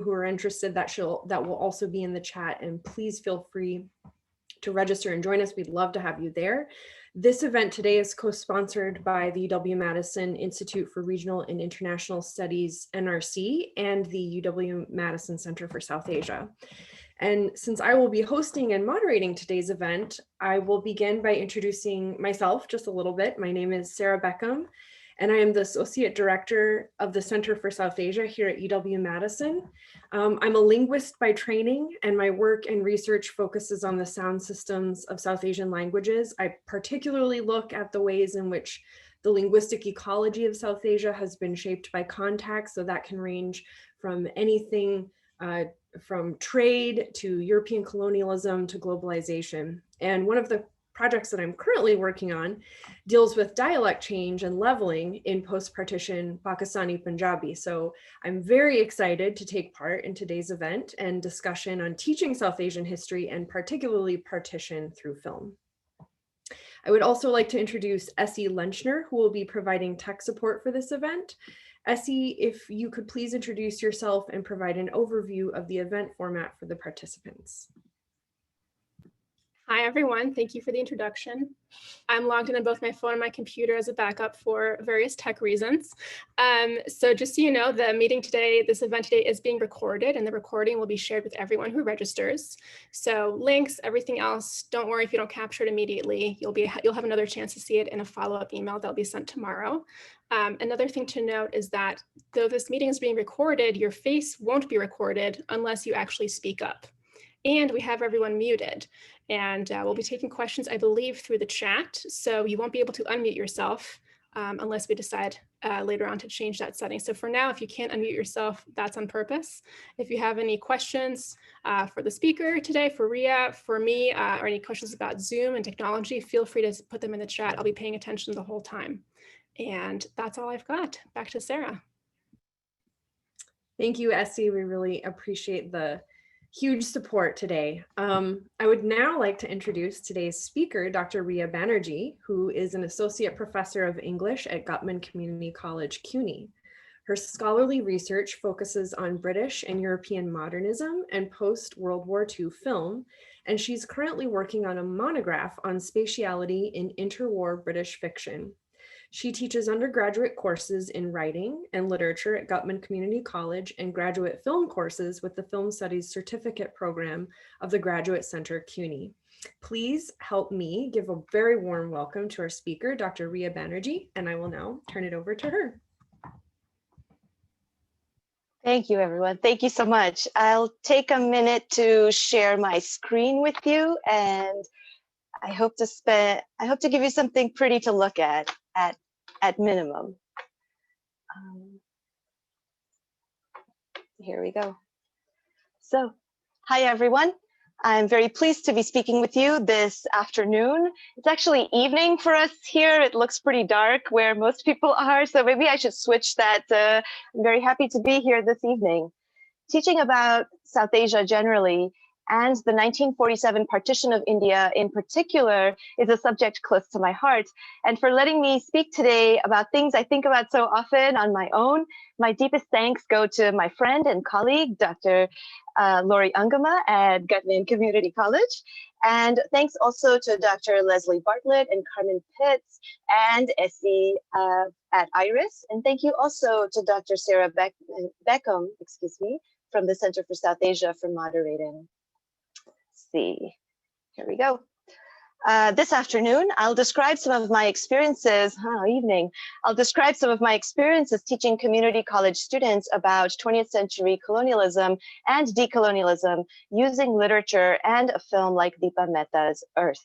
who are interested, that will also be in the chat, and please feel free to register and join us. We'd love to have you there. This event today is co-sponsored by the UW-Madison Institute for Regional and International Studies, NRC, and the UW-Madison Center for South Asia. And since I will be hosting and moderating today's event, I will begin by introducing myself just a little bit. My name is Sarah Beckham, and I am the Associate Director of the Center for South Asia here at UW-Madison. I'm a linguist by training, and my work and research focuses on the sound systems of South Asian languages. I particularly look at the ways in which the linguistic ecology of South Asia has been shaped by contact, so that can range from anything from trade to European colonialism to globalization. And one of the projects that I'm currently working on deals with dialect change and leveling in post-partition Pakistani Punjabi. So I'm very excited to take part in today's event and discussion on teaching South Asian history, and particularly partition through film. I would also like to introduce Essie Lynchner, who will be providing tech support for this event. Essie, if you could please introduce yourself and provide an overview of the event format for the participants. Hi, everyone. Thank you for the introduction. I'm logged in on both my phone and my computer as a backup for various tech reasons. So just so you know, the meeting today, this event today is being recorded, and the recording will be shared with everyone who registers. So links, everything else, don't worry if you don't capture it immediately. You'll have another chance to see it in a follow-up email that'll be sent tomorrow. Another thing to note is that though this meeting is being recorded, your face won't be recorded unless you actually speak up. And we have everyone muted. And we'll be taking questions, I believe, through the chat. So you won't be able to unmute yourself unless we decide later on to change that setting. So for now, if you can't unmute yourself, that's on purpose. If you have any questions for the speaker today, for Ria, for me, or any questions about Zoom and technology, feel free to put them in the chat. I'll be paying attention the whole time. And that's all I've got. Back to Sarah. Thank you, Essie. We really appreciate the huge support today. I would now like to introduce today's speaker, Dr. Ria Banerjee, who is an associate professor of English at Guttman Community College, CUNY. Her scholarly research focuses on British and European modernism and post-World War II film, and she's currently working on a monograph on spatiality in interwar British fiction. She teaches undergraduate courses in writing and literature at Guttman Community College and graduate film courses with the Film Studies Certificate Program of the Graduate Center, CUNY. Please help me give a very warm welcome to our speaker, Dr. Ria Banerjee, and I will now turn it over to her. Thank you, everyone. Thank you so much. I'll take a minute to share my screen with you, and I hope to give you something pretty to look at minimum. Here we go. So, hi everyone. I'm very pleased to be speaking with you this afternoon. It's actually evening for us here. It looks pretty dark where most people are, so maybe I should switch that. I'm very happy to be here this evening. Teaching about South Asia generally and the 1947 partition of India in particular is a subject close to my heart. And for letting me speak today about things I think about so often on my own, my deepest thanks go to my friend and colleague, Dr. Lori Ungama at Guttman Community College. And thanks also to Dr. Leslie Bartlett and Carmen Pitts and Essie at IRIS. And thank you also to Dr. Sarah Beckham, from the Center for South Asia for moderating. Here we go. This afternoon, I'll describe some of my experiences, I'll describe some of my experiences teaching community college students about 20th century colonialism and decolonialism using literature and a film like Deepa Mehta's Earth.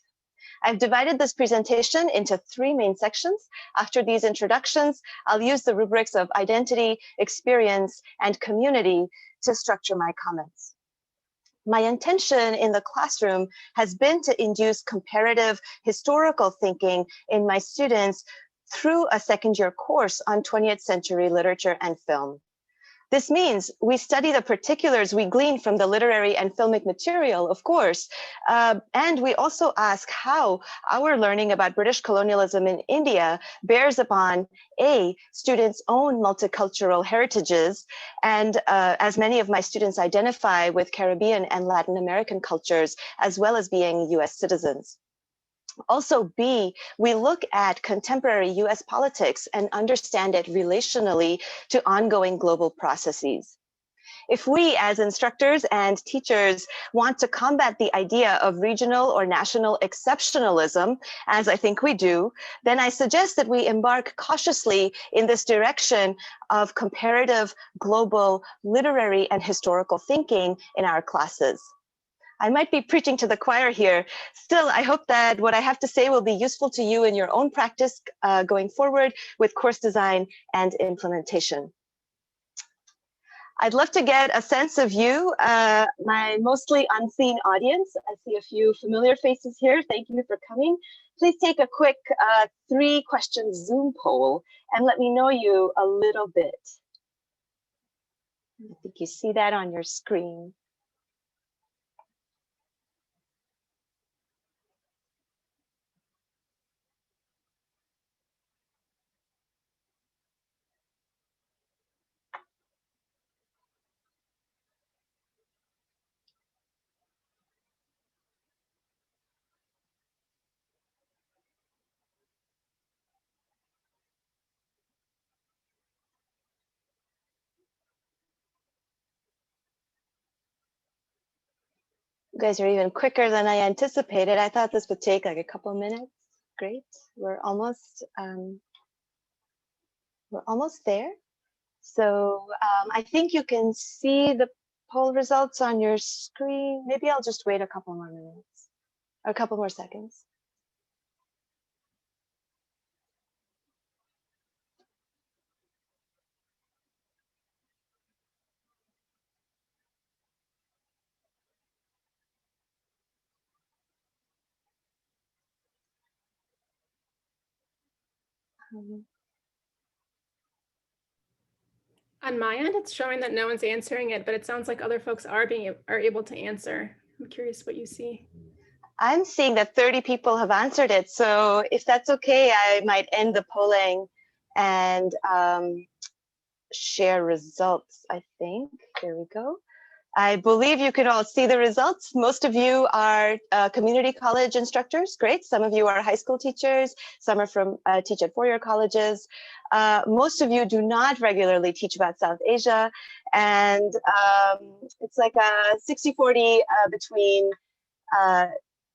I've divided this presentation into 3 main sections. After these introductions, I'll use the rubrics of identity, experience, and community to structure my comments. My intention in the classroom has been to induce comparative historical thinking in my students through a second-year course on 20th century literature and film. This means we study the particulars we glean from the literary and filmic material, of course, and we also ask how our learning about British colonialism in India bears upon A, students' own multicultural heritages, and as many of my students identify with Caribbean and Latin American cultures, as well as being US citizens. Also, B, we look at contemporary US politics and understand it relationally to ongoing global processes. If we, as instructors and teachers, want to combat the idea of regional or national exceptionalism, as I think we do, then I suggest that we embark cautiously in this direction of comparative, global, literary, and historical thinking in our classes. I might be preaching to the choir here. Still, I hope that what I have to say will be useful to you in your own practice going forward with course design and implementation. I'd love to get a sense of you, my mostly unseen audience. I see a few familiar faces here. Thank you for coming. Please take a quick 3-question Zoom poll and let me know you a little bit. I think you see that on your screen. You guys are even quicker than I anticipated. I thought this would take like a couple minutes. Great, we're almost there. So I think you can see the poll results on your screen. Maybe I'll just wait a couple more minutes or a couple more seconds. On my end, it's showing that no one's answering it, but it sounds like other folks are able to answer. I'm curious what you see. I'm seeing that 30 people have answered it. So if that's okay, I might end the polling and share results, I think. There we go. I believe you can all see the results. Most of you are community college instructors. Great. Some of you are high school teachers. Some are from teach at four-year colleges. Most of you do not regularly teach about South Asia. And it's like a 60-40 between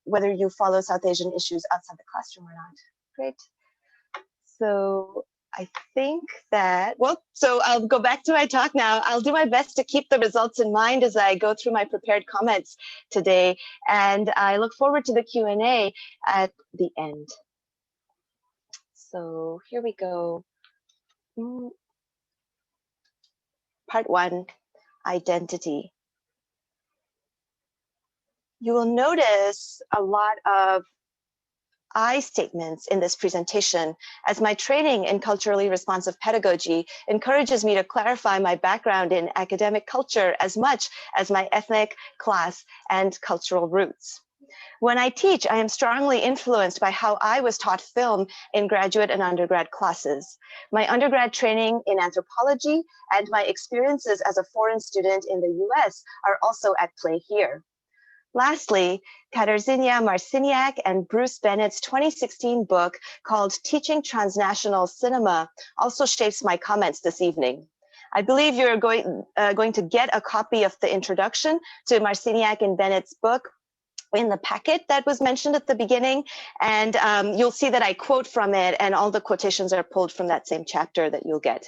whether you follow South Asian issues outside the classroom or not. Great. So I think that, well, so I'll go back to my talk now. I'll do my best to keep the results in mind as I go through my prepared comments today. And I look forward to the Q&A at the end. So here we go. Part 1, identity. You will notice a lot of I statements in this presentation, as my training in culturally responsive pedagogy encourages me to clarify my background in academic culture as much as my ethnic, class, and cultural roots. When I teach, I am strongly influenced by how I was taught film in graduate and undergrad classes. My undergrad training in anthropology and my experiences as a foreign student in the US are also at play here. Lastly, Katarzyna Marciniak and Bruce Bennett's 2016 book called Teaching Transnational Cinema also shapes my comments this evening. I believe you're going to get a copy of the introduction to Marciniak and Bennett's book in the packet that was mentioned at the beginning, and you'll see that I quote from it, and all the quotations are pulled from that same chapter that you'll get.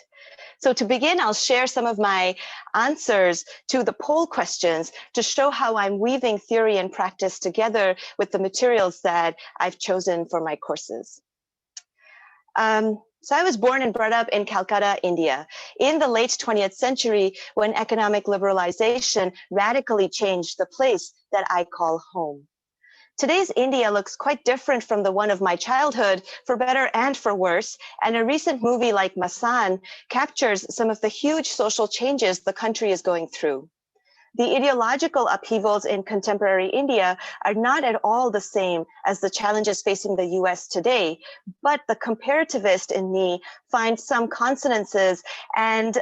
So to begin, I'll share some of my answers to the poll questions to show how I'm weaving theory and practice together with the materials that I've chosen for my courses. So I was born and brought up in Calcutta, India, in the late 20th century when economic liberalization radically changed the place that I call home. Today's India looks quite different from the one of my childhood, for better and for worse, and a recent movie like Masan captures some of the huge social changes the country is going through. The ideological upheavals in contemporary India are not at all the same as the challenges facing the US today, but the comparativist in me finds some consonances and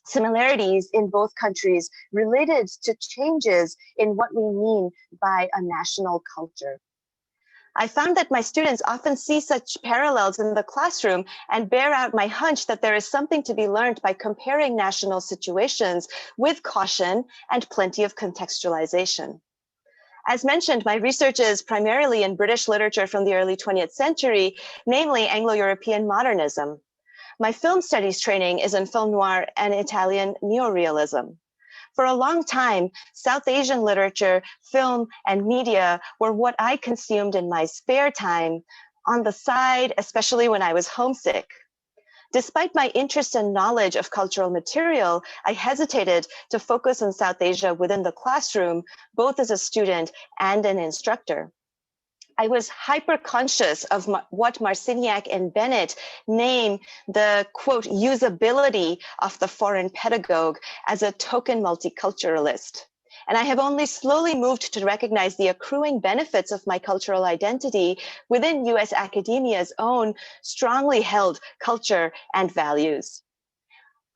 similarities in both countries related to changes in what we mean by a national culture. I found that my students often see such parallels in the classroom and bear out my hunch that there is something to be learned by comparing national situations with caution and plenty of contextualization. As mentioned, my research is primarily in British literature from the early 20th century, namely Anglo-European modernism. My film studies training is in film noir and Italian neorealism. For a long time, South Asian literature, film, and media were what I consumed in my spare time, on the side, especially when I was homesick. Despite my interest and knowledge of cultural material, I hesitated to focus on South Asia within the classroom, both as a student and an instructor. I was hyper-conscious of what Marciniak and Bennett name the, quote, usability of the foreign pedagogue as a token multiculturalist. And I have only slowly moved to recognize the accruing benefits of my cultural identity within US academia's own strongly held culture and values.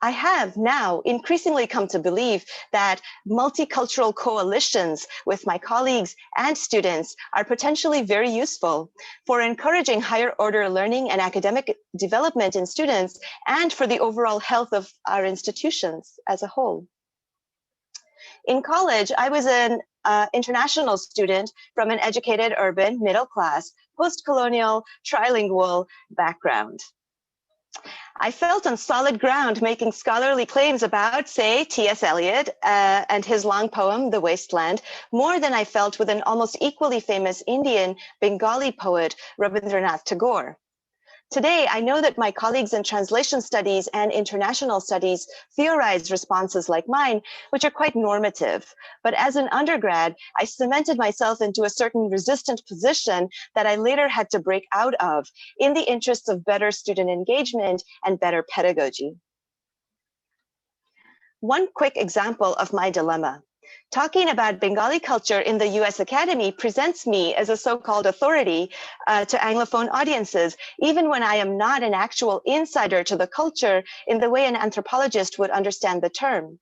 I have now increasingly come to believe that multicultural coalitions with my colleagues and students are potentially very useful for encouraging higher order learning and academic development in students and for the overall health of our institutions as a whole. In college, I was an international student from an educated, urban, middle class, post-colonial, trilingual background. I felt on solid ground making scholarly claims about, say, T.S. Eliot and his long poem, The Wasteland, more than I felt with an almost equally famous Indian Bengali poet, Rabindranath Tagore. Today, I know that my colleagues in translation studies and international studies theorize responses like mine, which are quite normative. But as an undergrad, I cemented myself into a certain resistant position that I later had to break out of in the interests of better student engagement and better pedagogy. One quick example of my dilemma. Talking about Bengali culture in the US Academy presents me as a so-called authority to Anglophone audiences, even when I am not an actual insider to the culture in the way an anthropologist would understand the term.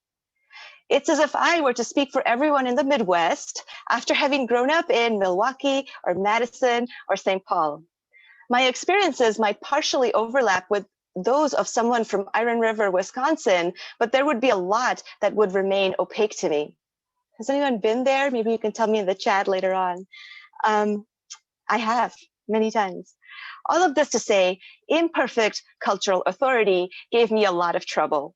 It's as if I were to speak for everyone in the Midwest after having grown up in Milwaukee or Madison or St. Paul. My experiences might partially overlap with those of someone from Iron River, Wisconsin, but there would be a lot that would remain opaque to me. Has anyone been there? Maybe you can tell me in the chat later on. I have, many times. All of this to say, imperfect cultural authority gave me a lot of trouble.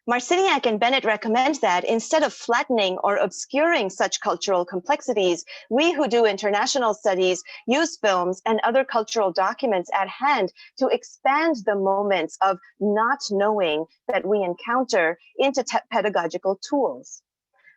Marciniak and Bennett recommend that instead of flattening or obscuring such cultural complexities, we who do international studies use films and other cultural documents at hand to expand the moments of not knowing that we encounter into pedagogical tools.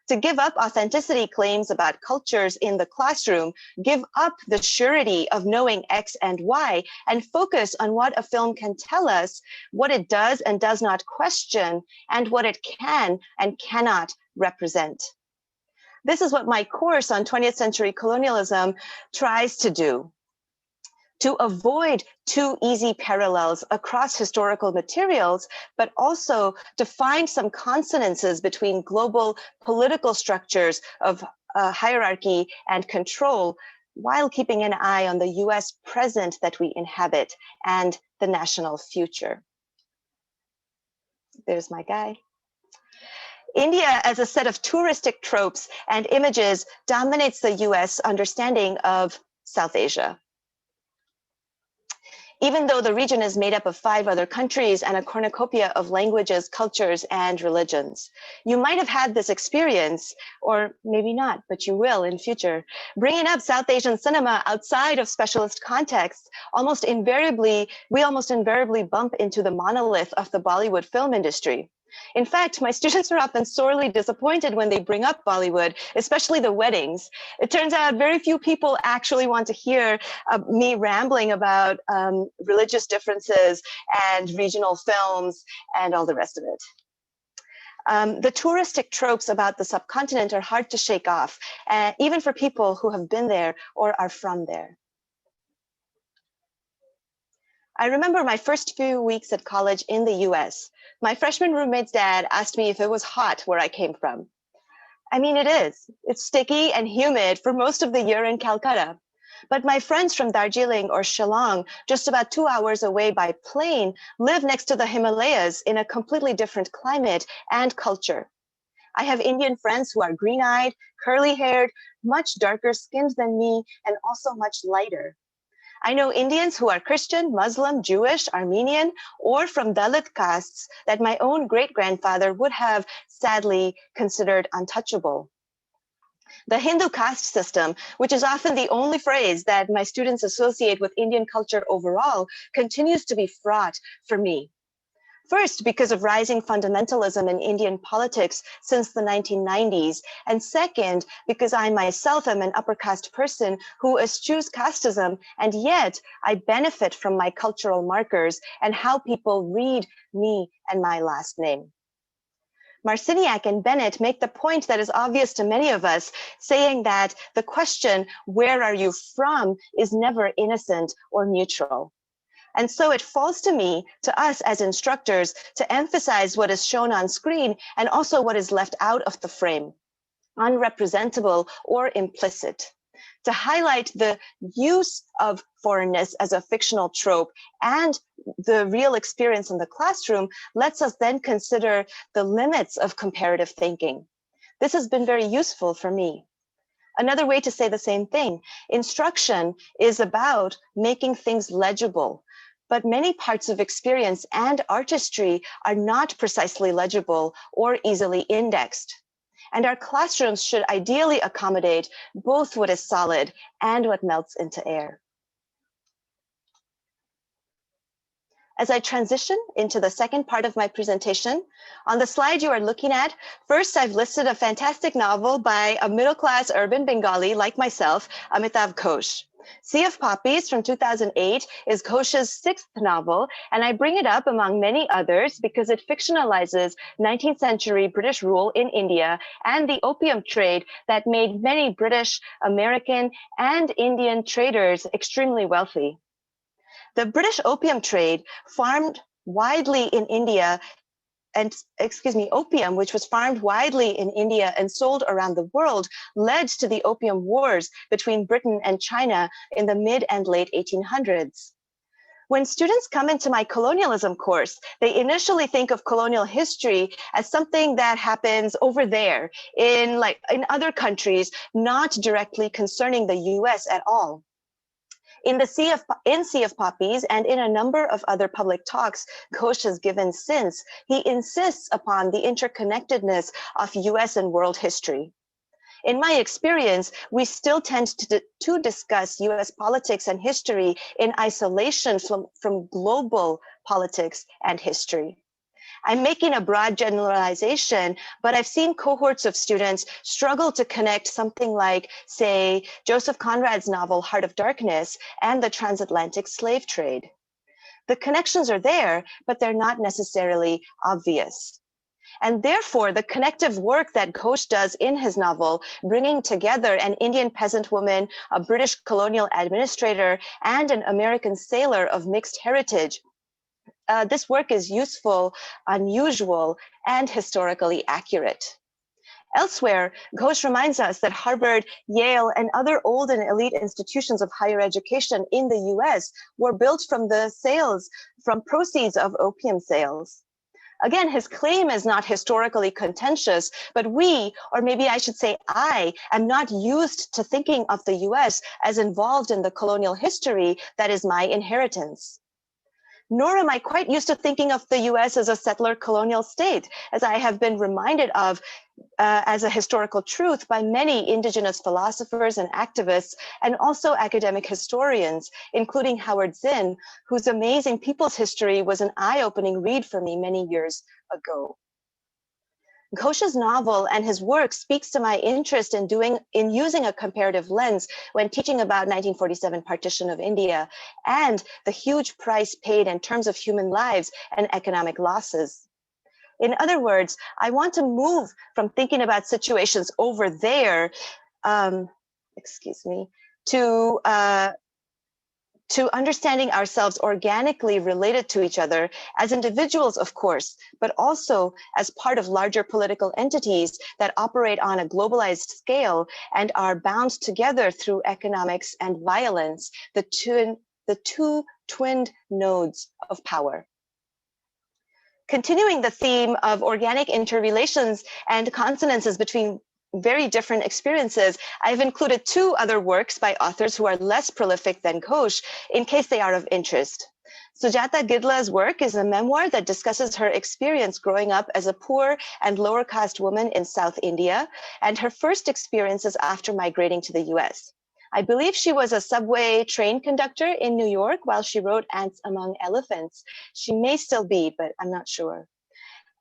To give up authenticity claims about cultures in the classroom, give up the surety of knowing X and Y, and focus on what a film can tell us, what it does and does not question, and what it can and cannot represent. This is what my course on 20th century colonialism tries to do. To avoid too easy parallels across historical materials, but also to find some consonances between global political structures of hierarchy and control, while keeping an eye on the US present that we inhabit and the national future. There's my guy. India as a set of touristic tropes and images dominates the US understanding of South Asia. Even though the region is made up of 5 other countries and a cornucopia of languages, cultures, and religions. You might have had this experience, or maybe not, but you will in future. Bringing up South Asian cinema outside of specialist contexts, we almost invariably bump into the monolith of the Bollywood film industry. In fact, my students are often sorely disappointed when they bring up Bollywood, especially the weddings. It turns out very few people actually want to hear me rambling about religious differences and regional films and all the rest of it. The touristic tropes about the subcontinent are hard to shake off, even for people who have been there or are from there. I remember my first few weeks at college in the US. My freshman roommate's dad asked me if it was hot where I came from. I mean, it is. It's sticky and humid for most of the year in Calcutta. But my friends from Darjeeling or Shillong, just about 2 hours away by plane, live next to the Himalayas in a completely different climate and culture. I have Indian friends who are green-eyed, curly-haired, much darker skinned than me, and also much lighter. I know Indians who are Christian, Muslim, Jewish, Armenian, or from Dalit castes that my own great-grandfather would have sadly considered untouchable. The Hindu-Caste System, which is often the only phrase that my students associate with Indian culture overall, continues to be fraught for me. First, because of rising fundamentalism in Indian politics since the 1990s, and second, because I myself am an upper caste person who eschews casteism, and yet I benefit from my cultural markers and how people read me and my last name. Marciniak and Bennett make the point that is obvious to many of us, saying that the question, where are you from, is never innocent or neutral. And so it falls to me, to us as instructors, to emphasize what is shown on screen and also what is left out of the frame, unrepresentable or implicit. To highlight the use of foreignness as a fictional trope and the real experience in the classroom lets us then consider the limits of comparative thinking. This has been very useful for me. Another way to say the same thing, instruction is about making things legible, but many parts of experience and artistry are not precisely legible or easily indexed. And our classrooms should ideally accommodate both what is solid and what melts into air. As I transition into the second part of my presentation, on the slide you are looking at, first I've listed a fantastic novel by a middle-class urban Bengali like myself, Amitav Ghosh. Sea of Poppies from 2008 is Ghosh's sixth novel, and I bring it up among many others because it fictionalizes 19th century British rule in India and the opium trade that made many British, American, and Indian traders extremely wealthy. The British opium trade farmed widely in India opium, which was farmed widely in India and sold around the world, led to the Opium Wars between Britain and China in the mid and late 1800s. When students come into my colonialism course, they initially think of colonial history as something that happens over there in other countries, not directly concerning the US at all. In Sea of Poppies and in a number of other public talks Ghosh has given since, he insists upon the interconnectedness of US and world history. In my experience, we still tend to discuss US politics and history in isolation from global politics and history. I'm making a broad generalization, but I've seen cohorts of students struggle to connect something like, say, Joseph Conrad's novel, Heart of Darkness, and the transatlantic slave trade. The connections are there, but they're not necessarily obvious. And therefore, the connective work that Ghosh does in his novel, bringing together an Indian peasant woman, a British colonial administrator, and an American sailor of mixed heritage, this work is useful, unusual, and historically accurate. Elsewhere, Ghosh reminds us that Harvard, Yale, and other old and elite institutions of higher education in the US were built from proceeds of opium sales. Again, his claim is not historically contentious, but we, or maybe I should say I, am not used to thinking of the US as involved in the colonial history that is my inheritance. Nor am I quite used to thinking of the US as a settler colonial state, as I have been reminded of as a historical truth by many indigenous philosophers and activists, and also academic historians, including Howard Zinn, whose amazing people's history was an eye-opening read for me many years ago. Ghosh's novel and his work speaks to my interest in using a comparative lens when teaching about 1947 partition of India and the huge price paid in terms of human lives and economic losses. In other words, I want to move from thinking about situations over there, to understanding ourselves organically related to each other as individuals, of course, but also as part of larger political entities that operate on a globalized scale and are bound together through economics and violence, the two twinned nodes of power. Continuing the theme of organic interrelations and consonances between very different experiences, I've included two other works by authors who are less prolific than Ghosh in case they are of interest. Sujata Gidla's work is a memoir that discusses her experience growing up as a poor and lower caste woman in South India and her first experiences after migrating to the US. I believe she was a subway train conductor in New York while she wrote Ants Among Elephants. She may still be, but I'm not sure.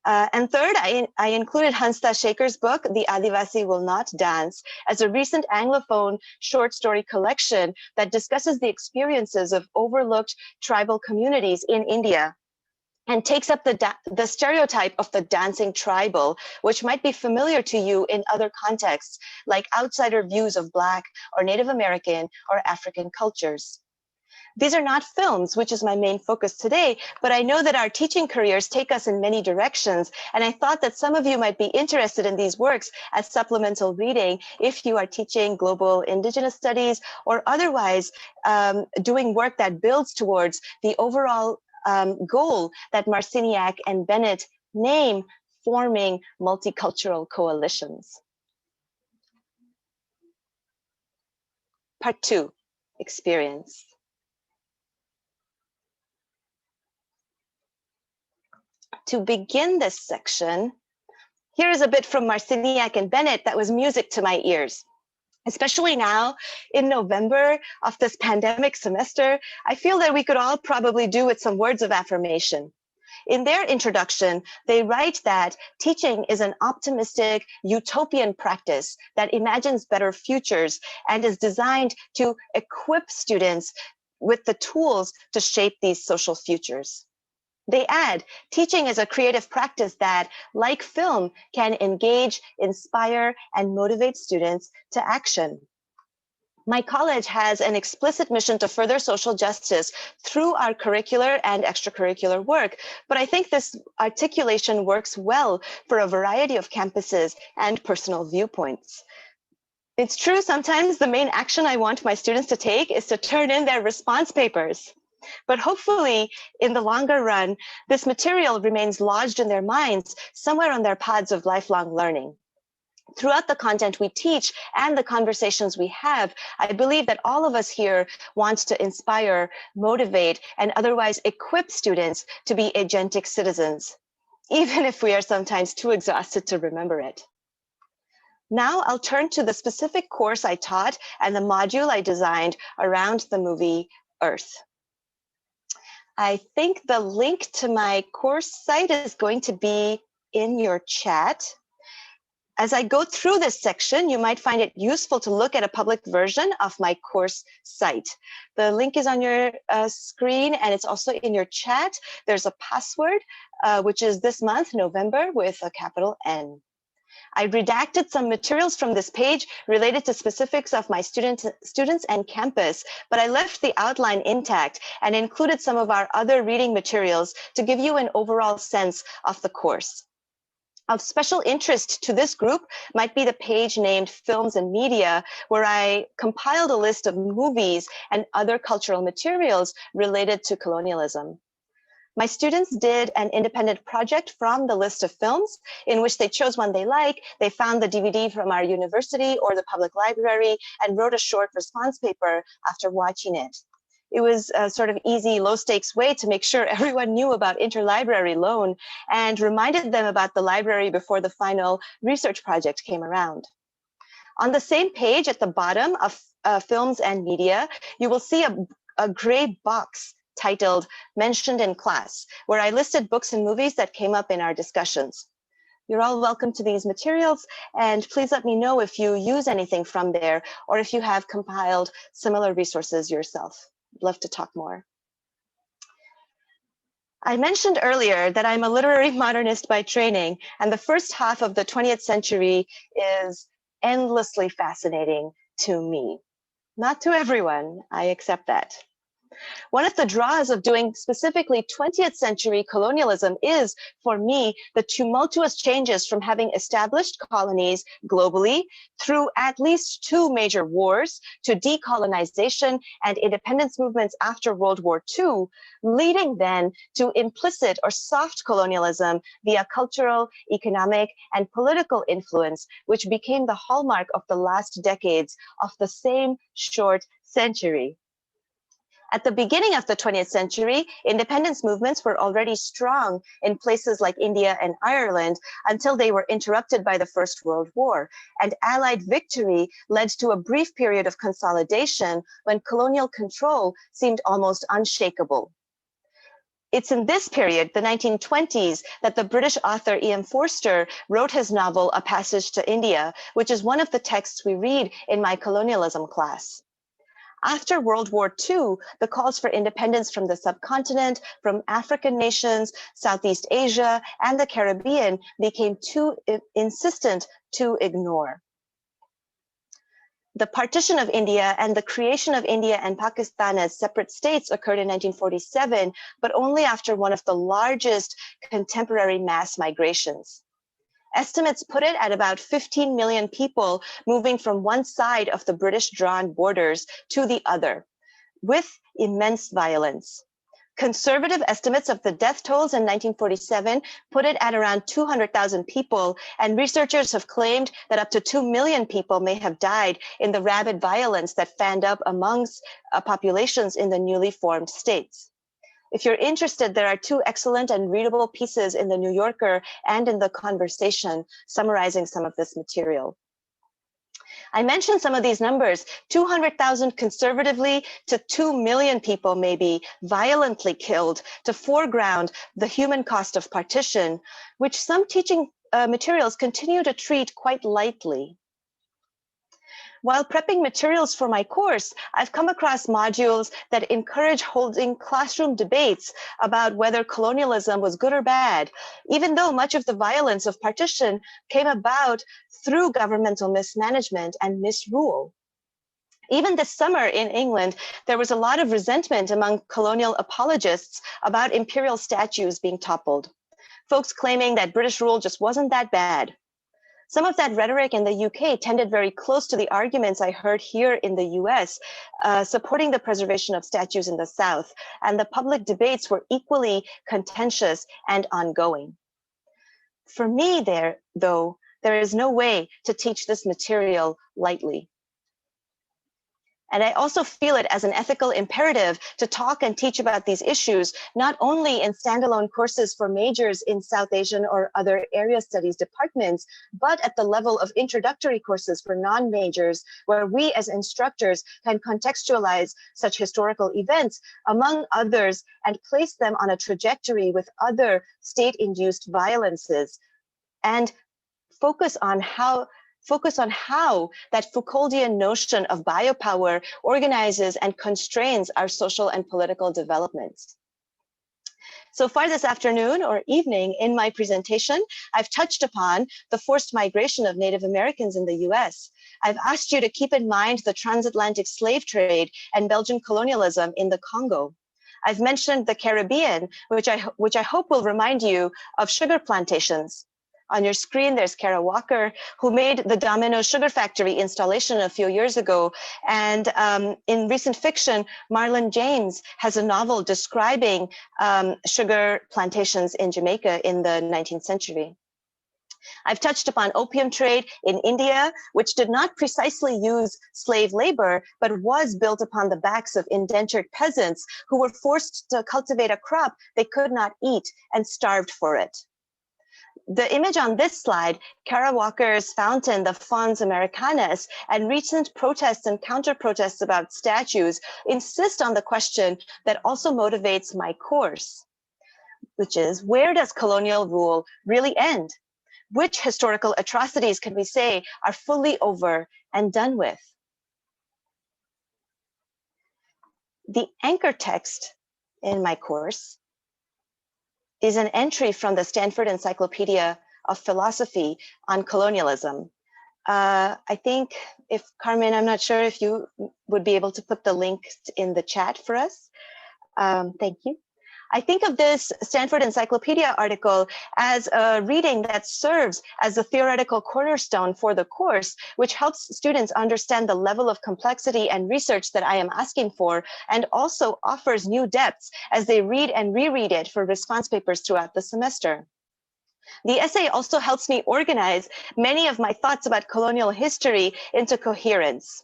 And third, I included Hansta Shekhar's book, The Alibasi Will Not Dance, as a recent Anglophone short story collection that discusses the experiences of overlooked tribal communities in India and takes up the stereotype of the dancing tribal, which might be familiar to you in other contexts, like outsider views of Black or Native American or African cultures. These are not films, which is my main focus today, but I know that our teaching careers take us in many directions, and I thought that some of you might be interested in these works as supplemental reading if you are teaching global Indigenous studies or otherwise doing work that builds towards the overall goal that Marciniak and Bennett name forming multicultural coalitions. Part 2, experience. To begin this section, here is a bit from Marciniak and Bennett that was music to my ears. Especially now in November of this pandemic semester, I feel that we could all probably do with some words of affirmation. In their introduction, they write that teaching is an optimistic, utopian practice that imagines better futures and is designed to equip students with the tools to shape these social futures. They add, teaching is a creative practice that, like film, can engage, inspire, and motivate students to action. My college has an explicit mission to further social justice through our curricular and extracurricular work, but I think this articulation works well for a variety of campuses and personal viewpoints. It's true, sometimes the main action I want my students to take is to turn in their response papers. But hopefully, in the longer run, this material remains lodged in their minds somewhere on their paths of lifelong learning. Throughout the content we teach and the conversations we have, I believe that all of us here want to inspire, motivate, and otherwise equip students to be agentic citizens, even if we are sometimes too exhausted to remember it. Now I'll turn to the specific course I taught and the module I designed around the movie Earth. I think the link to my course site is going to be in your chat. As I go through this section, you might find it useful to look at a public version of my course site. The link is on your screen and it's also in your chat. There's a password, which is this month, November, with a capital N. I redacted some materials from this page related to specifics of my students and campus, but I left the outline intact and included some of our other reading materials to give you an overall sense of the course. Of special interest to this group might be the page named Films and Media, where I compiled a list of movies and other cultural materials related to colonialism. My students did an independent project from the list of films in which they chose one they like. They found the DVD from our university or the public library and wrote a short response paper after watching it. It was a sort of easy, low-stakes way to make sure everyone knew about interlibrary loan and reminded them about the library before the final research project came around. On the same page at the bottom of Films and Media, you will see a gray box titled Mentioned in Class, where I listed books and movies that came up in our discussions. You're all welcome to these materials, and please let me know if you use anything from there or if you have compiled similar resources yourself. I'd love to talk more. I mentioned earlier that I'm a literary modernist by training, and the first half of the 20th century is endlessly fascinating to me. Not to everyone, I accept that. One of the draws of doing specifically 20th century colonialism is, for me, the tumultuous changes from having established colonies globally through at least 2 major wars to decolonization and independence movements after World War II, leading then to implicit or soft colonialism via cultural, economic, and political influence, which became the hallmark of the last decades of the same short century. At the beginning of the 20th century, independence movements were already strong in places like India and Ireland until they were interrupted by the First World War, and Allied victory led to a brief period of consolidation when colonial control seemed almost unshakable. It's in this period, the 1920s, that the British author E.M. Forster wrote his novel, A Passage to India, which is one of the texts we read in my colonialism class. After World War II, the calls for independence from the subcontinent, from African nations, Southeast Asia, and the Caribbean became too insistent to ignore. The partition of India and the creation of India and Pakistan as separate states occurred in 1947, but only after one of the largest contemporary mass migrations. Estimates put it at about 15 million people moving from one side of the British-drawn borders to the other, with immense violence. Conservative estimates of the death tolls in 1947 put it at around 200,000 people, and researchers have claimed that up to 2 million people may have died in the rabid violence that fanned up amongst populations in the newly formed states. If you're interested, there are 2 excellent and readable pieces in the New Yorker and in The Conversation summarizing some of this material. I mentioned some of these numbers, 200,000 conservatively to 2 million people maybe violently killed, to foreground the human cost of partition, which some teaching materials continue to treat quite lightly. While prepping materials for my course, I've come across modules that encourage holding classroom debates about whether colonialism was good or bad, even though much of the violence of partition came about through governmental mismanagement and misrule. Even this summer in England, there was a lot of resentment among colonial apologists about imperial statues being toppled, folks claiming that British rule just wasn't that bad. Some of that rhetoric in the UK tended very close to the arguments I heard here in the US, supporting the preservation of statues in the South, and the public debates were equally contentious and ongoing. For me there is no way to teach this material lightly. And I also feel it as an ethical imperative to talk and teach about these issues, not only in standalone courses for majors in South Asian or other area studies departments, but at the level of introductory courses for non-majors, where we as instructors can contextualize such historical events, among others, and place them on a trajectory with other state-induced violences, and focus on how that Foucauldian notion of biopower organizes and constrains our social and political developments. So far this afternoon or evening in my presentation, I've touched upon the forced migration of Native Americans in the US. I've asked you to keep in mind the transatlantic slave trade and Belgian colonialism in the Congo. I've mentioned the Caribbean, which I hope will remind you of sugar plantations. On your screen, there's Kara Walker, who made the Domino Sugar Factory installation a few years ago. And in recent fiction, Marlon James has a novel describing sugar plantations in Jamaica in the 19th century. I've touched upon opium trade in India, which did not precisely use slave labor, but was built upon the backs of indentured peasants who were forced to cultivate a crop they could not eat and starved for it. The image on this slide, Kara Walker's fountain, the Fons Americanas, and recent protests and counter-protests about statues insist on the question that also motivates my course, which is, where does colonial rule really end? Which historical atrocities can we say are fully over and done with? The anchor text in my course is an entry from the Stanford Encyclopedia of Philosophy on colonialism. I think if Carmen, I'm not sure if you would be able to put the link in the chat for us. Thank you. I think of this Stanford Encyclopedia article as a reading that serves as a theoretical cornerstone for the course, which helps students understand the level of complexity and research that I am asking for, and also offers new depths as they read and reread it for response papers throughout the semester. The essay also helps me organize many of my thoughts about colonial history into coherence.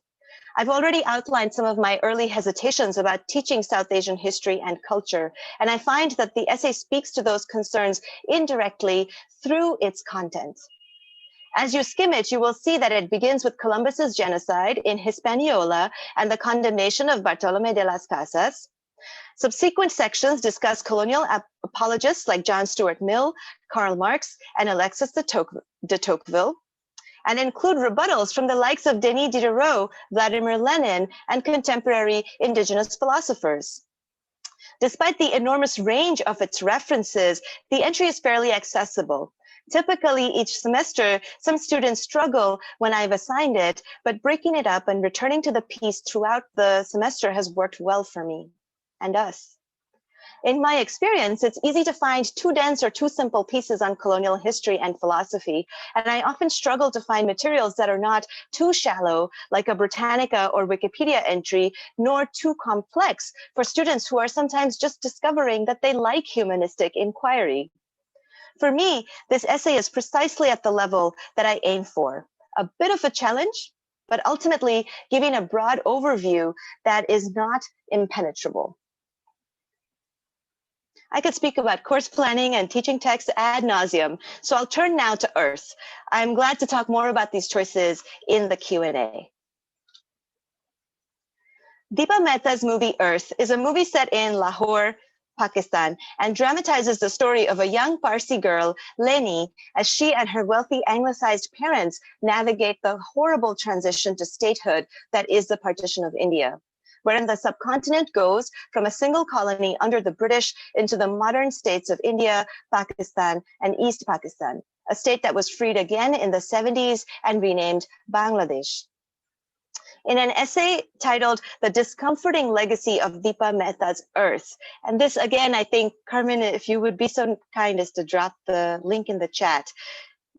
I've already outlined some of my early hesitations about teaching South Asian history and culture, and I find that the essay speaks to those concerns indirectly through its content. As you skim it, you will see that it begins with Columbus's genocide in Hispaniola and the condemnation of Bartolomé de las Casas. Subsequent sections discuss colonial apologists like John Stuart Mill, Karl Marx, and Alexis de Tocqueville, and include rebuttals from the likes of Denis Diderot, Vladimir Lenin, and contemporary indigenous philosophers. Despite the enormous range of its references, the entry is fairly accessible. Typically, each semester, some students struggle when I've assigned it, but breaking it up and returning to the piece throughout the semester has worked well for me and us. In my experience, it's easy to find too dense or too simple pieces on colonial history and philosophy, and I often struggle to find materials that are not too shallow, like a Britannica or Wikipedia entry, nor too complex for students who are sometimes just discovering that they like humanistic inquiry. For me, this essay is precisely at the level that I aim for, a bit of a challenge, but ultimately giving a broad overview that is not impenetrable. I could speak about course planning and teaching text ad nauseum, so I'll turn now to Earth. I'm glad to talk more about these choices in the Q&A. Deepa Mehta's movie Earth is a movie set in Lahore, Pakistan, and dramatizes the story of a young Parsi girl, Leni, as she and her wealthy anglicized parents navigate the horrible transition to statehood that is the partition of India, wherein the subcontinent goes from a single colony under the British into the modern states of India, Pakistan, and East Pakistan, a state that was freed again in the 70s and renamed Bangladesh. In an essay titled The Discomforting Legacy of Deepa Mehta's Earth, and this again, I think, Carmen, if you would be so kind as to drop the link in the chat.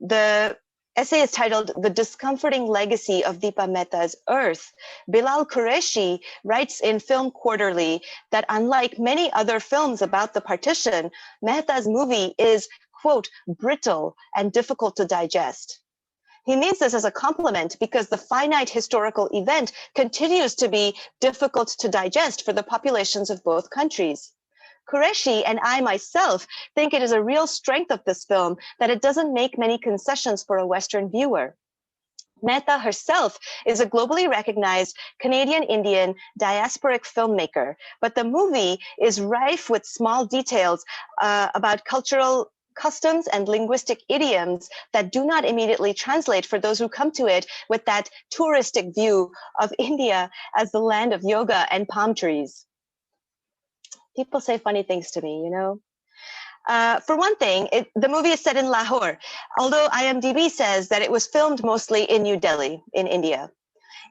The essay is titled The Discomforting Legacy of Deepa Mehta's Earth. Bilal Qureshi writes in Film Quarterly that unlike many other films about the partition, Mehta's movie is, quote, brittle and difficult to digest. He means this as a compliment because the finite historical event continues to be difficult to digest for the populations of both countries. Qureshi and I myself think it is a real strength of this film that it doesn't make many concessions for a Western viewer. Mehta herself is a globally recognized Canadian-Indian diasporic filmmaker, but the movie is rife with small details about cultural customs and linguistic idioms that do not immediately translate for those who come to it with that touristic view of India as the land of yoga and palm trees. People say funny things to me, you know. For one thing, the movie is set in Lahore, although IMDb says that it was filmed mostly in New Delhi, in India.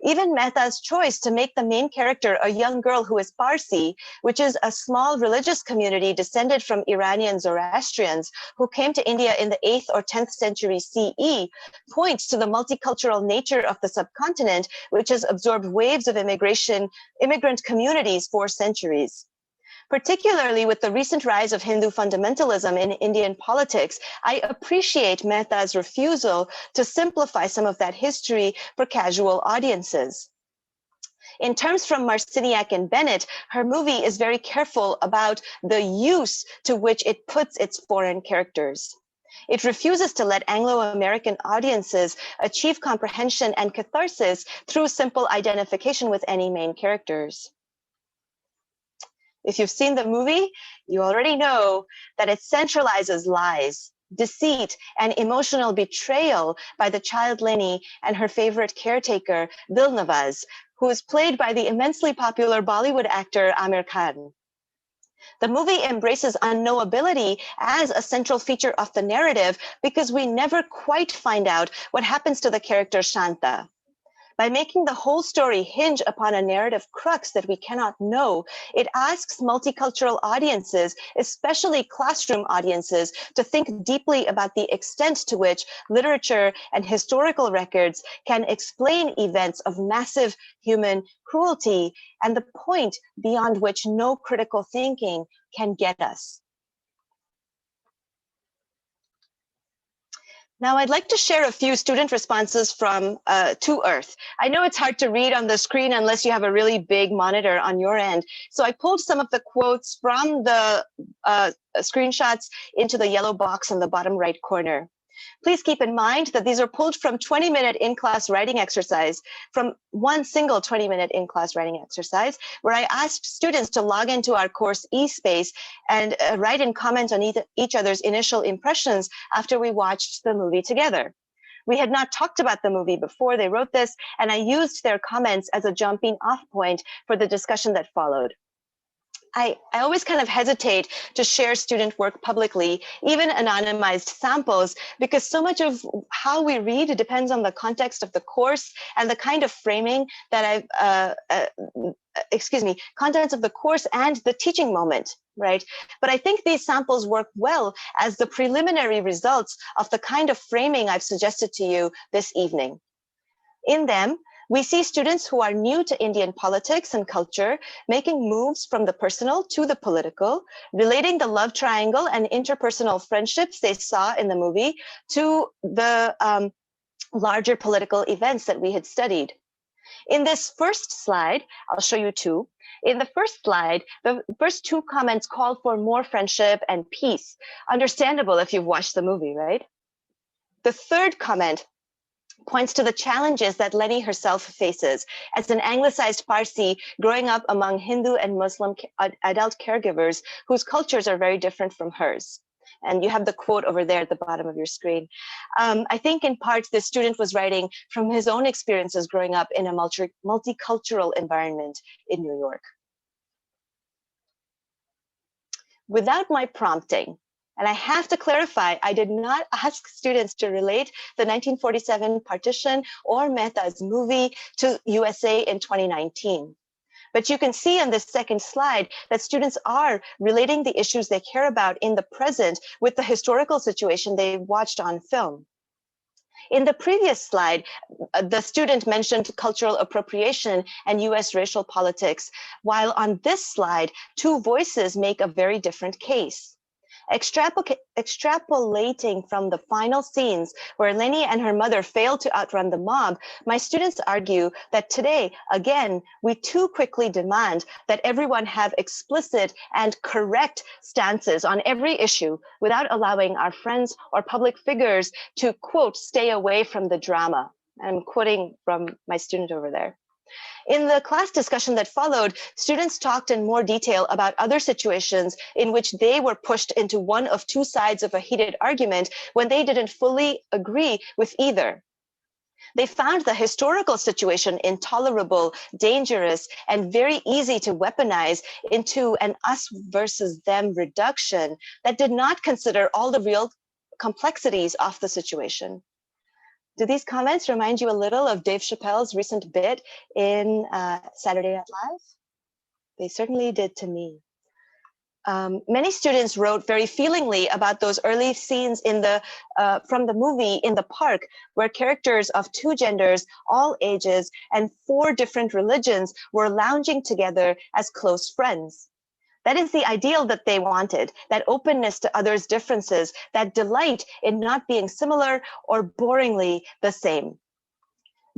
Even Mehta's choice to make the main character a young girl who is Parsi, which is a small religious community descended from Iranian Zoroastrians who came to India in the 8th or 10th century CE, points to the multicultural nature of the subcontinent, which has absorbed waves of immigrant communities for centuries. Particularly with the recent rise of Hindu fundamentalism in Indian politics, I appreciate Mehta's refusal to simplify some of that history for casual audiences. In terms from Marciniak and Bennett, her movie is very careful about the use to which it puts its foreign characters. It refuses to let Anglo-American audiences achieve comprehension and catharsis through simple identification with any main characters. If you've seen the movie, you already know that it centralizes lies, deceit, and emotional betrayal by the child Lenny and her favorite caretaker, Dilnavaz, who is played by the immensely popular Bollywood actor Amir Khan. The movie embraces unknowability as a central feature of the narrative because we never quite find out what happens to the character Shanta. By making the whole story hinge upon a narrative crux that we cannot know, it asks multicultural audiences, especially classroom audiences, to think deeply about the extent to which literature and historical records can explain events of massive human cruelty and the point beyond which no critical thinking can get us. Now, I'd like to share a few student responses from To Earth. I know it's hard to read on the screen unless you have a really big monitor on your end. So I pulled some of the quotes from the screenshots into the yellow box in the bottom right corner. Please keep in mind that these are pulled from 20-minute in-class writing exercise, from one single 20-minute in-class writing exercise, where I asked students to log into our course eSpace and write and comment on each other's initial impressions after we watched the movie together. We had not talked about the movie before they wrote this, and I used their comments as a jumping off point for the discussion that followed. I always kind of hesitate to share student work publicly, even anonymized samples, because so much of how we read depends on the context of the course and the kind of framing that contents of the course and the teaching moment, right? But I think these samples work well as the preliminary results of the kind of framing I've suggested to you this evening. In them, we see students who are new to Indian politics and culture making moves from the personal to the political, relating the love triangle and interpersonal friendships they saw in the movie to the larger political events that we had studied. In this first slide, I'll show you two. In the first slide, the first two comments called for more friendship and peace. Understandable if you've watched the movie, right? The third comment points to the challenges that Lenny herself faces as an anglicized Parsi growing up among Hindu and Muslim adult caregivers whose cultures are very different from hers. And you have the quote over there at the bottom of your screen. I think in part, this student was writing from his own experiences growing up in a multicultural environment in New York. Without my prompting, and I have to clarify, I did not ask students to relate the 1947 partition or Mehta's movie to USA in 2019. But you can see on this second slide that students are relating the issues they care about in the present with the historical situation they watched on film. In the previous slide, the student mentioned cultural appropriation and US racial politics, while on this slide, two voices make a very different case. Extrapolating from the final scenes where Lenny and her mother fail to outrun the mob, my students argue that today, again, we too quickly demand that everyone have explicit and correct stances on every issue without allowing our friends or public figures to, quote, stay away from the drama. I'm quoting from my student over there. In the class discussion that followed, students talked in more detail about other situations in which they were pushed into one of two sides of a heated argument when they didn't fully agree with either. They found the historical situation intolerable, dangerous, and very easy to weaponize into an us versus them reduction that did not consider all the real complexities of the situation. Do these comments remind you a little of Dave Chappelle's recent bit in Saturday Night Live? They certainly did to me. Many students wrote very feelingly about those early scenes in from the movie in the park, where characters of two genders, all ages, and 4 different religions were lounging together as close friends. That is the ideal that they wanted, that openness to others' differences, that delight in not being similar or boringly the same.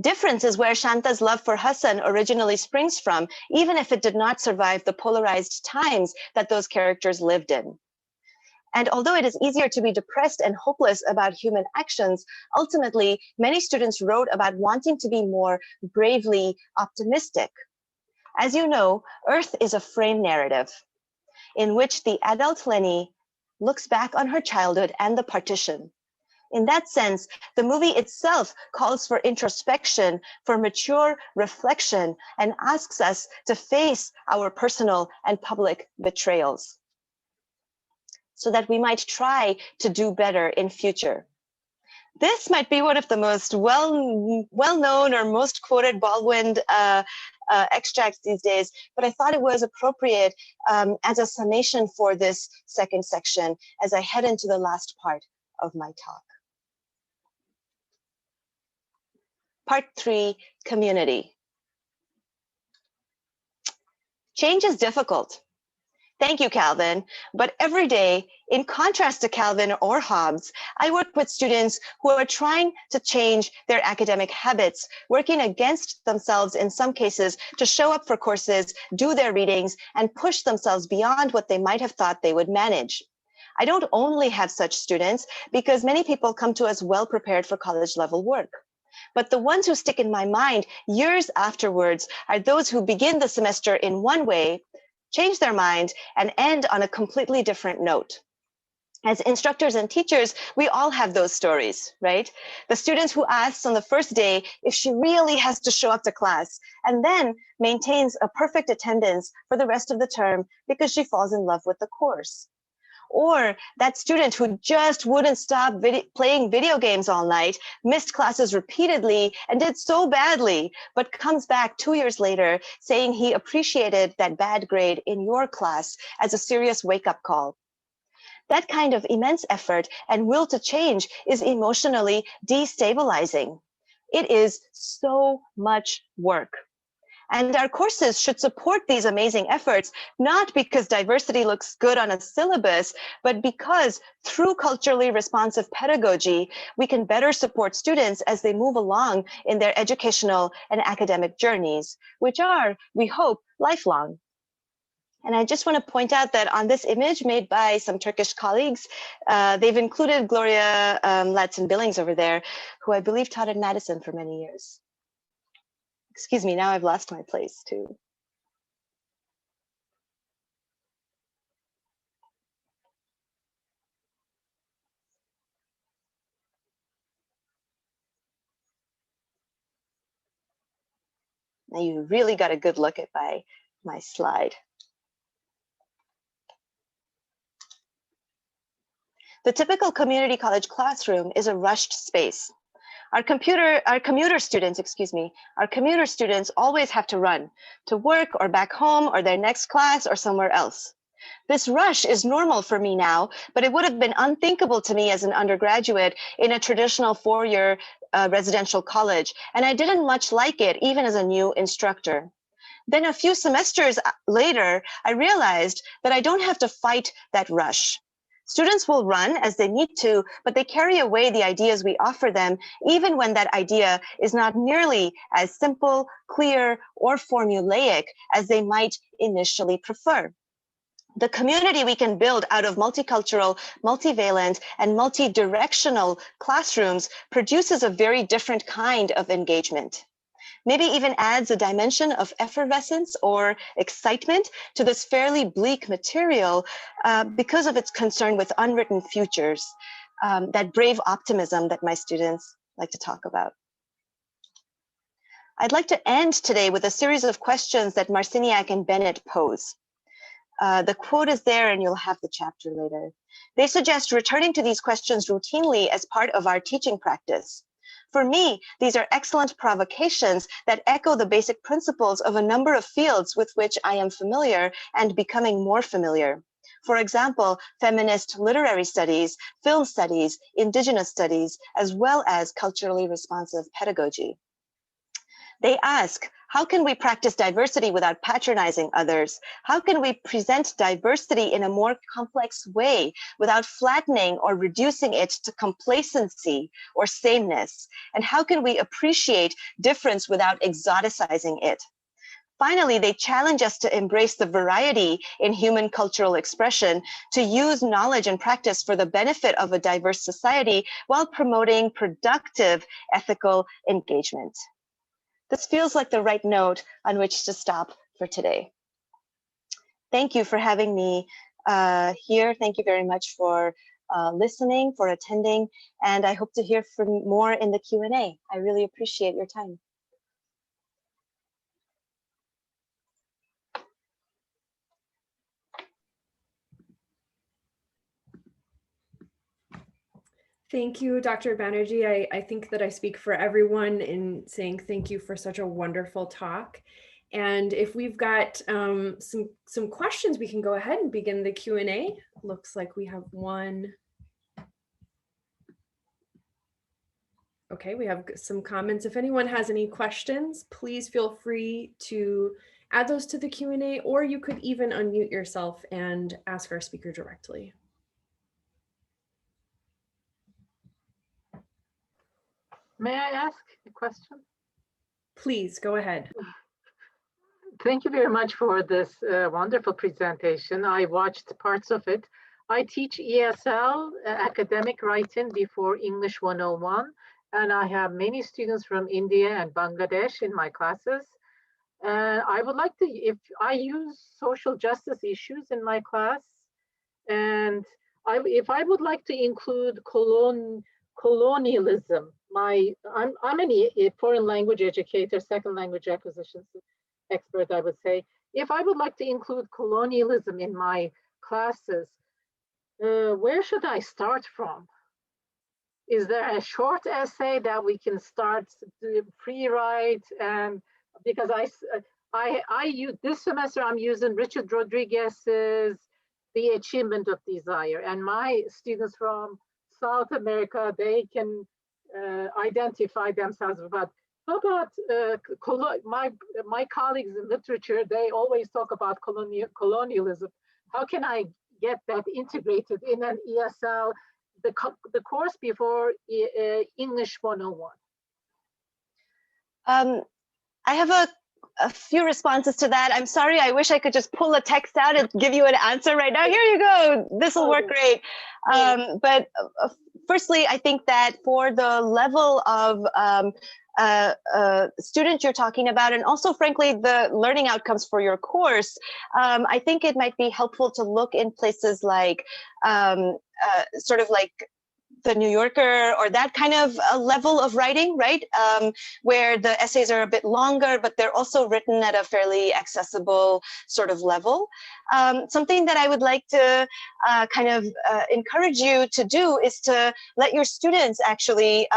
Difference is where Shanta's love for Hassan originally springs from, even if it did not survive the polarized times that those characters lived in. And although it is easier to be depressed and hopeless about human actions, ultimately, many students wrote about wanting to be more bravely optimistic. As you know, Earth is a frame narrative in which the adult Lenny looks back on her childhood and the partition. In that sense, the movie itself calls for introspection, for mature reflection, and asks us to face our personal and public betrayals so that we might try to do better in future. This might be one of the most well-known or most quoted Baldwin extracts these days, but I thought it was appropriate as a summation for this second section as I head into the last part of my talk. Part 3, community. Change is difficult. Thank you, Calvin. But every day, in contrast to Calvin or Hobbes, I work with students who are trying to change their academic habits, working against themselves in some cases to show up for courses, do their readings, and push themselves beyond what they might have thought they would manage. I don't only have such students because many people come to us well prepared for college level work. But the ones who stick in my mind years afterwards are those who begin the semester in one way, change their mind, and end on a completely different note. As instructors and teachers, we all have those stories, right? The students who asks on the first day if she really has to show up to class and then maintains a perfect attendance for the rest of the term because she falls in love with the course. Or that student who just wouldn't stop playing video games all night, missed classes repeatedly, and did so badly, but comes back 2 years later saying he appreciated that bad grade in your class as a serious wake-up call. That kind of immense effort and will to change is emotionally destabilizing. It is so much work. And our courses should support these amazing efforts, not because diversity looks good on a syllabus, but because through culturally responsive pedagogy, we can better support students as they move along in their educational and academic journeys, which are, we hope, lifelong. And I just want to point out that on this image made by some Turkish colleagues, they've included Gloria Ladson-Billings over there, who I believe taught at Madison for many years. Excuse me, now I've lost my place too. Now you really got a good look at my slide. The typical community college classroom is a rushed space. Our commuter students always have to run to work or back home or their next class or somewhere else. This rush is normal for me now, but it would have been unthinkable to me as an undergraduate in a traditional 4-year residential college, and I didn't much like it even as a new instructor. Then a few semesters later, I realized that I don't have to fight that rush. Students will run as they need to, but they carry away the ideas we offer them, even when that idea is not nearly as simple, clear, or formulaic as they might initially prefer. The community we can build out of multicultural, multivalent, and multi-directional classrooms produces a very different kind of engagement. Maybe even adds a dimension of effervescence or excitement to this fairly bleak material because of its concern with unwritten futures, that brave optimism that my students like to talk about. I'd like to end today with a series of questions that Marciniak and Bennett pose. The quote is there and you'll have the chapter later. They suggest returning to these questions routinely as part of our teaching practice. For me, these are excellent provocations that echo the basic principles of a number of fields with which I am familiar and becoming more familiar. For example, feminist literary studies, film studies, indigenous studies, as well as culturally responsive pedagogy. They ask, how can we practice diversity without patronizing others? How can we present diversity in a more complex way without flattening or reducing it to complacency or sameness? And how can we appreciate difference without exoticizing it? Finally, they challenge us to embrace the variety in human cultural expression, to use knowledge and practice for the benefit of a diverse society while promoting productive ethical engagement. This feels like the right note on which to stop for today. Thank you for having me here. Thank you very much for listening, for attending, and I hope to hear from more in the Q&A. I really appreciate your time. Thank you, Dr. Banerjee. I think that I speak for everyone in saying thank you for such a wonderful talk. And if we've got some questions, we can go ahead and begin the Q&A. Looks like we have one. Okay, we have some comments. If anyone has any questions, please feel free to add those to the Q&A, or you could even unmute yourself and ask our speaker directly. May I ask a question? Please go ahead. Thank you very much for this wonderful presentation. I watched parts of it. I teach ESL, academic writing before English 101, and I have many students from India and Bangladesh in my classes. I would like to, if I use social justice issues in my class, and if I would like to include colonialism, I'm a foreign language educator, second language acquisitions expert, I would say. If I would like to include colonialism in my classes, where should I start from? Is there a short essay that we can start to pre-write? And because I use this semester, I'm using Richard Rodriguez's The Achievement of Desire, and my students from South America, they can identify themselves. But how about my colleagues in literature? They always talk about colonialism. How can I get that integrated in an ESL, the course before English 101? I have a few responses to that. I'm sorry, I wish I could just pull a text out and give you an answer right now. Here you go, this will work great. But firstly, I think that for the level of student you're talking about, and also frankly, the learning outcomes for your course, I think it might be helpful to look in places like sort of like the New Yorker, or that kind of level of writing, right? Where the essays are a bit longer, but they're also written at a fairly accessible sort of level. Something that I would like to kind of encourage you to do is to let your students actually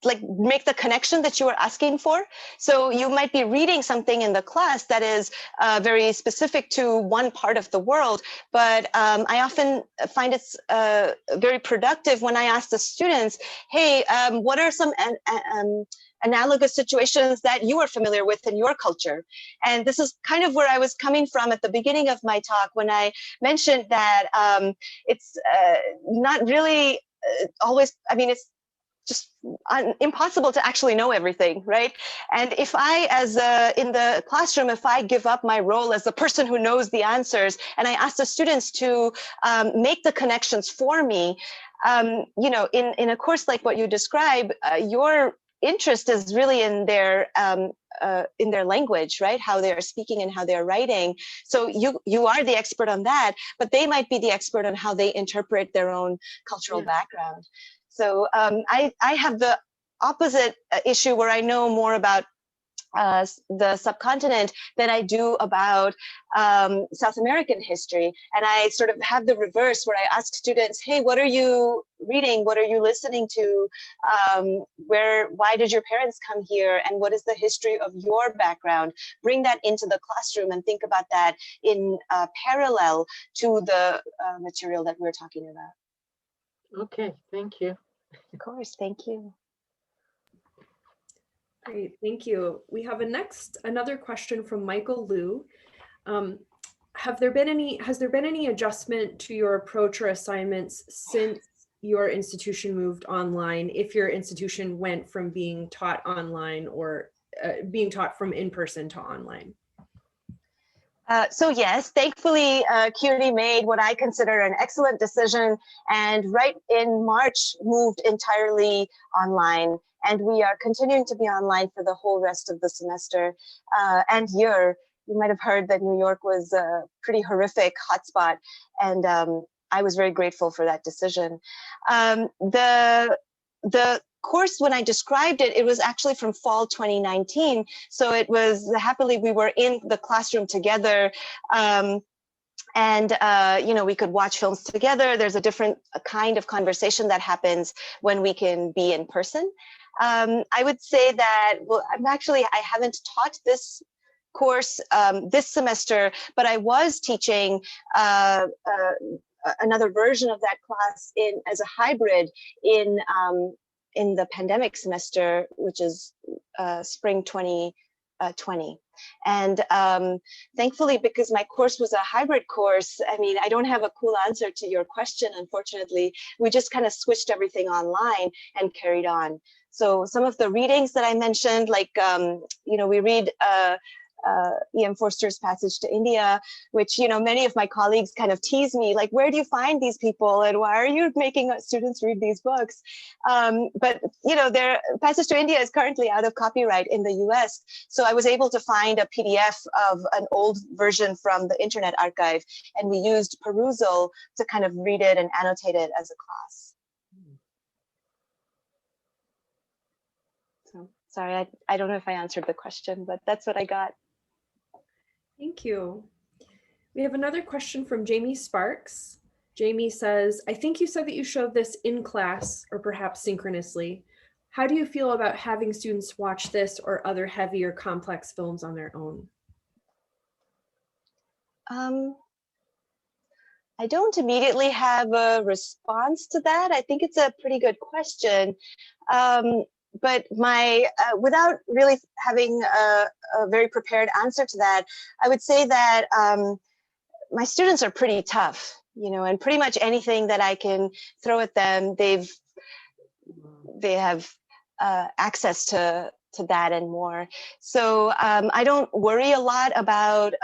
make the connection that you are asking for. So you might be reading something in the class that is very specific to one part of the world, but I often find it's very productive when I ask the students, hey, what are some analogous situations that you are familiar with in your culture? And this is kind of where I was coming from at the beginning of my talk when I mentioned that it's not really always, I mean, it's just impossible to actually know everything, right? And if I, as in the classroom, if I give up my role as the person who knows the answers, and I ask the students to make the connections for me, you know, in a course like what you describe, your interest is really in their language, right? How they're speaking and how they're writing. So you are the expert on that, but they might be the expert on how they interpret their own cultural background. So I have the opposite issue where I know more about the subcontinent than I do about South American history. And I sort of have the reverse where I ask students, hey, what are you reading? What are you listening to? Why did your parents come here? And what is the history of your background? Bring that into the classroom and think about that in parallel to the material that we're talking about. Okay, thank you. Of course, thank you. Great, thank you. We have another question from Michael Liu. Has there been any adjustment to your approach or assignments since your institution moved online, if your institution went from being taught online or being taught from in-person to online? So yes, thankfully, CUNY made what I consider an excellent decision, and right in March moved entirely online. And we are continuing to be online for the whole rest of the semester and year. you might have heard that New York was a pretty horrific hotspot, and I was very grateful for that decision. The course, when I described it, it was actually from fall 2019. So it was, happily, we were in the classroom together. And we could watch films together. There's a different kind of conversation that happens when we can be in person. I would say that, well, I haven't taught this course this semester, but I was teaching another version of that class as a hybrid in the pandemic semester, which is spring 2020. And thankfully, because my course was a hybrid course, I mean, I don't have a cool answer to your question, unfortunately. We just kind of switched everything online and carried on. So some of the readings that I mentioned, like, we read E.M. Forster's Passage to India, which, many of my colleagues kind of tease me, like, where do you find these people and why are you making students read these books? But, their Passage to India is currently out of copyright in the US. So I was able to find a PDF of an old version from the Internet Archive, and we used Perusal to kind of read it and annotate it as a class. So, sorry, I don't know if I answered the question, but that's what I got. Thank you. We have another question from Jamie Sparks. Jamie says, I think you said that you showed this in class or perhaps synchronously. How do you feel about having students watch this or other heavy or complex films on their own? I don't immediately have a response to that. I think it's a pretty good question. But without really having a very prepared answer to that, I would say that my students are pretty tough, and pretty much anything that I can throw at them, they have access to that and more. So I don't worry a lot about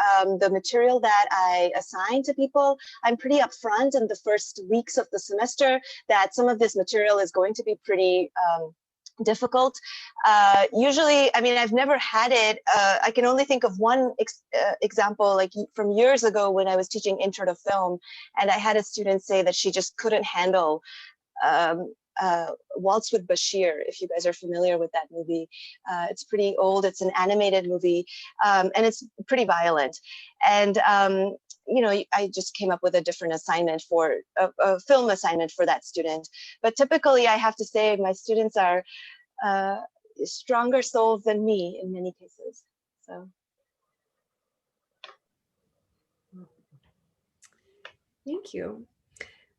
the material that I assign to people. I'm pretty upfront in the first weeks of the semester that some of this material is going to be pretty difficult. Usually, I mean, I've never had it. I can only think of one example, like from years ago when I was teaching Intro to Film, and I had a student say that she just couldn't handle Waltz with Bashir, if you guys are familiar with that movie. It's pretty old. It's an animated movie, and it's pretty violent. And I just came up with a different assignment for a film assignment for that student. But typically, I have to say my students are stronger souls than me in many cases. So. Thank you.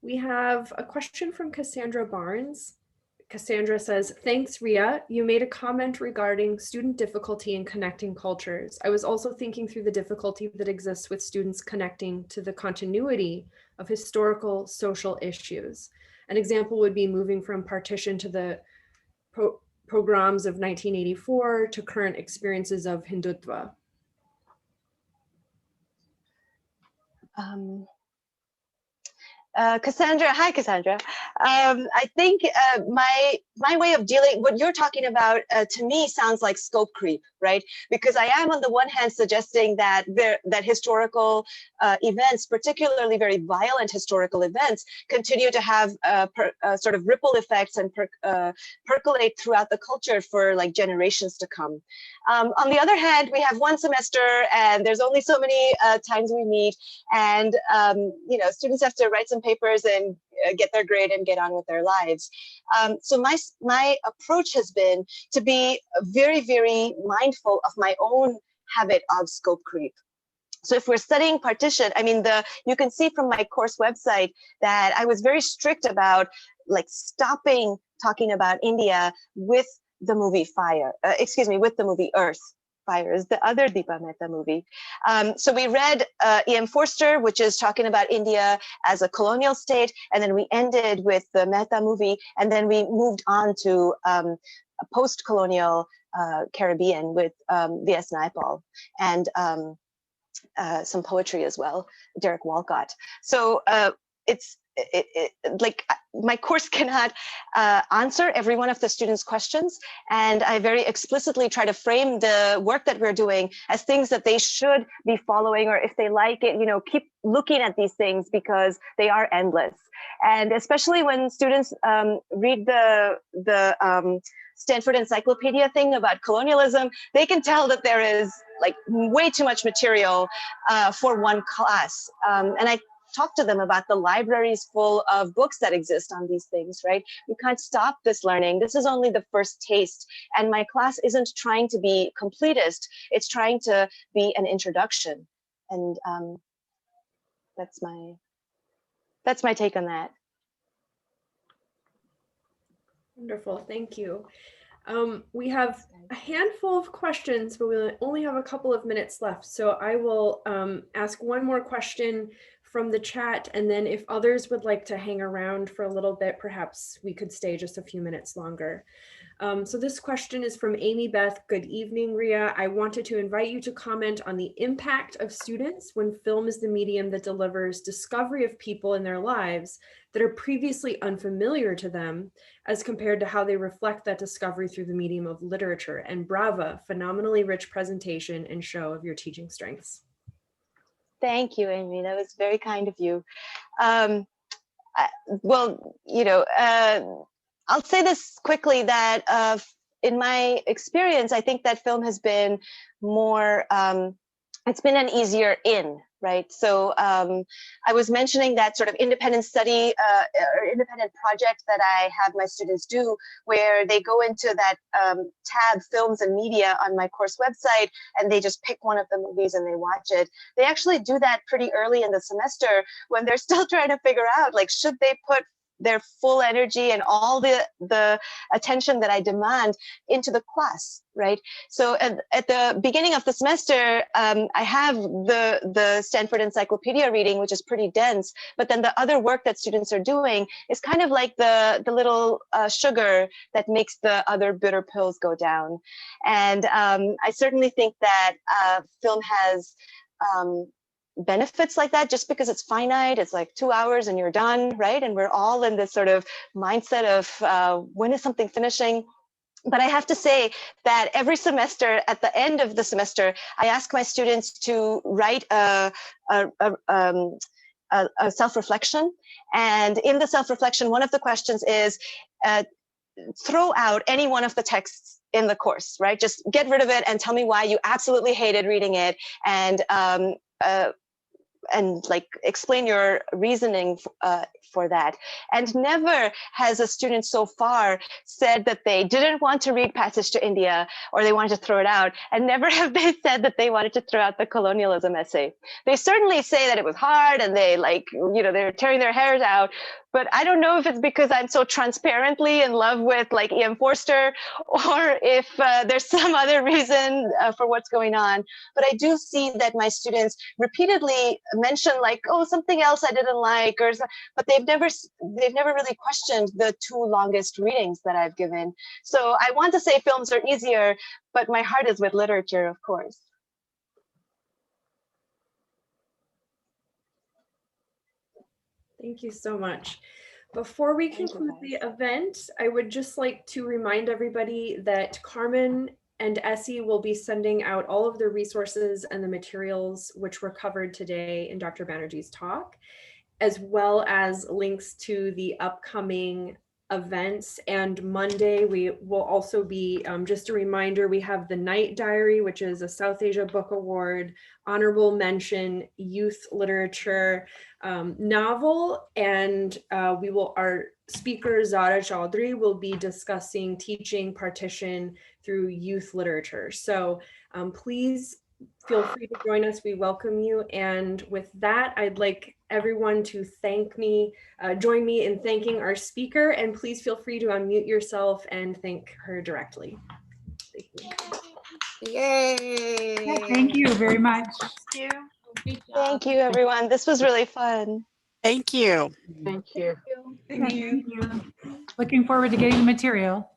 We have a question from Cassandra Barnes. Cassandra says, thanks, Ria. You made a comment regarding student difficulty in connecting cultures. I was also thinking through the difficulty that exists with students connecting to the continuity of historical social issues. An example would be moving from partition to the pogroms of 1984 to current experiences of Hindutva. Cassandra, hi, Cassandra. I think my way of dealing, what you're talking about to me sounds like scope creep, right? Because I am on the one hand suggesting that that historical events, particularly very violent historical events, continue to have sort of ripple effects and percolate throughout the culture for like generations to come. On the other hand, we have one semester and there's only so many times we meet, and students have to write some papers and get their grade and get on with their lives. So my approach has been to be very, very mindful of my own habit of scope creep. So if we're studying partition, I mean, you can see from my course website that I was very strict about like stopping talking about India with the movie with the movie Earth. Fire is the other Deepa Mehta movie. So we read E.M. Forster, which is talking about India as a colonial state, and then we ended with the Mehta movie, and then we moved on to a post-colonial Caribbean with V.S. Naipaul and some poetry as well, Derek Walcott. So like my course cannot answer every one of the students' questions. And I very explicitly try to frame the work that we're doing as things that they should be following, or if they like it, keep looking at these things because they are endless. And especially when students read the Stanford Encyclopedia thing about colonialism, they can tell that there is like way too much material for one class. And I talk to them about the libraries full of books that exist on these things, right? You can't stop this learning. This is only the first taste. And my class isn't trying to be completist. It's trying to be an introduction. And that's my take on that. Wonderful, thank you. We have a handful of questions, but we only have a couple of minutes left. So I will ask one more question from the chat, and then if others would like to hang around for a little bit, perhaps we could stay just a few minutes longer. So this question is from Amy Beth. Good evening, Ria. I wanted to invite you to comment on the impact of students when film is the medium that delivers discovery of people in their lives that are previously unfamiliar to them, as compared to how they reflect that discovery through the medium of literature. And brava, phenomenally rich presentation and show of your teaching strengths. Thank you, Amy. That was very kind of you. I'll say this quickly, that in my experience, I think that film has been more, it's been an easier in, right? So I was mentioning that sort of independent study or independent project that I have my students do, where they go into that tab films and media on my course website, and they just pick one of the movies and they watch it. They actually do that pretty early in the semester when they're still trying to figure out, like, should they put their full energy and all the attention that I demand into the class, right? So at the beginning of the semester, I have the Stanford Encyclopedia reading, which is pretty dense, but then the other work that students are doing is kind of like the little sugar that makes the other bitter pills go down. And I certainly think that film has benefits like that. Just because it's finite, it's like 2 hours and you're done, right? And we're all in this sort of mindset of when is something finishing? But I have to say that every semester, at the end of the semester, I ask my students to write a self-reflection. And in the self-reflection, one of the questions is throw out any one of the texts in the course, right? Just get rid of it and tell me why you absolutely hated reading it, and like explain your reasoning for that. And never has a student so far said that they didn't want to read Passage to India or they wanted to throw it out, and never have they said that they wanted to throw out the colonialism essay. They certainly say that it was hard and they they're tearing their hairs out, but I don't know if it's because I'm so transparently in love with like E.M. Forster, or if there's some other reason for what's going on. But I do see that my students repeatedly mention like, oh, something else I didn't like, but they've never really questioned the 2 longest readings that I've given. So I want to say films are easier, but my heart is with literature, of course. Thank you so much. Before we conclude the event, I would just like to remind everybody that Carmen and Essie will be sending out all of the resources and the materials which were covered today in Dr. Banerjee's talk, as well as links to the upcoming events. And Monday, we will also be, just a reminder, we have the Night Diary, which is a South Asia Book Award, honorable mention, youth literature novel. And our speaker, Zara Chaudhry, will be discussing teaching partition through youth literature. So please feel free to join us. We welcome you. And with that, I'd like everyone to join me in thanking our speaker, and please feel free to unmute yourself and thank her directly. Yay! Yeah, thank you very much. Thank you. Thank you, everyone. This was really fun. Thank you. Thank you. Thank you. Looking forward to getting the material.